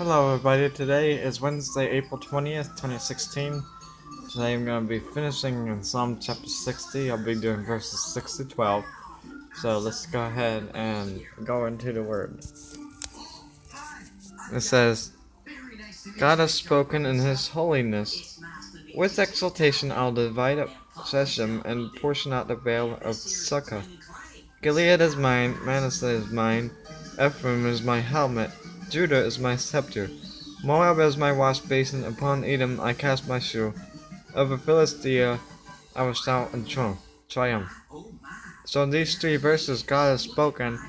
Hello everybody, today is Wednesday, April 20th, 2016. Today I'm going to be finishing in Psalm chapter 60. I'll be doing verses 6 to 12. So let's go ahead and go into the word. It says, God has spoken in his holiness. With exultation I'll divide up Shechem and portion out the vale of Succoth. Gilead is mine, Manasseh is mine, Ephraim is my helmet, Judah is my scepter. Moab is my wash basin, upon Edom I cast my shoe. Over Philistia I will shout in triumph. So in these three verses God has spoken,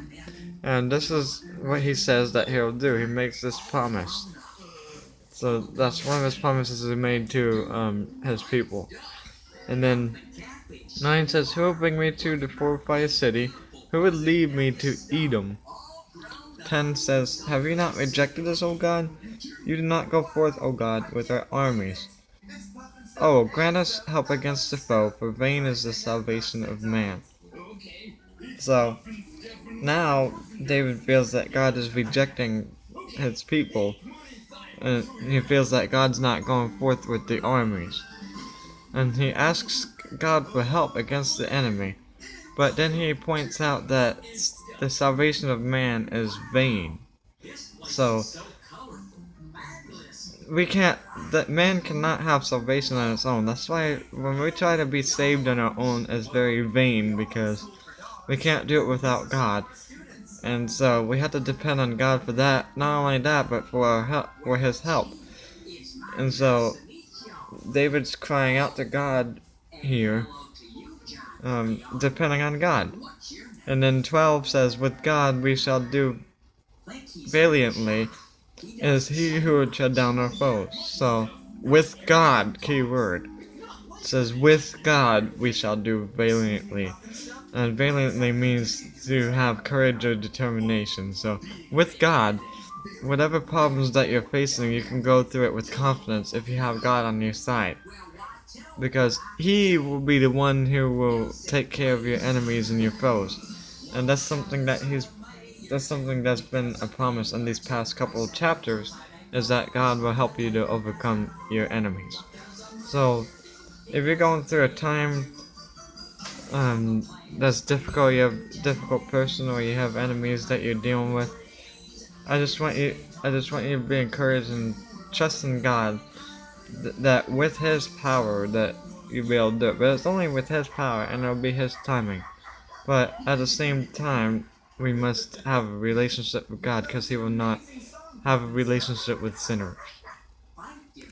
and this is what he says that he'll do. He makes this promise. So that's one of his promises he made to his people. And then 9 says, Who will bring me to the fortified city? Who would lead me to Edom? 10 says, Have you not rejected us, O God? You did not go forth, O God, with our armies. Oh, grant us help against the foe, for vain is the salvation of man. So, now David feels that God is rejecting his people, and he feels that God's not going forth with the armies. And he asks God for help against the enemy. But then he points out that the salvation of man is vain. So, that man cannot have salvation on its own. That's why when we try to be saved on our own, it's very vain, because we can't do it without God. And so we have to depend on God for that. Not only that, but for our help, for his help. And so David's crying out to God here, depending on God. And then 12 says, With God we shall do valiantly, is he who would tread down our foes. So, with God, key word. It says, with God we shall do valiantly. And valiantly means to have courage or determination. So, with God, whatever problems that you're facing, you can go through it with confidence if you have God on your side. Because he will be the one who will take care of your enemies and your foes. And that's something that's been a promise in these past couple of chapters, is that God will help you to overcome your enemies. So, if you're going through a time that's difficult, you have a difficult person, or you have enemies that you're dealing with, I just want you to be encouraged and trust in God that with his power that you'll be able to do it. But it's only with his power, and it'll be his timing. But at the same time, we must have a relationship with God, because he will not have a relationship with sinners.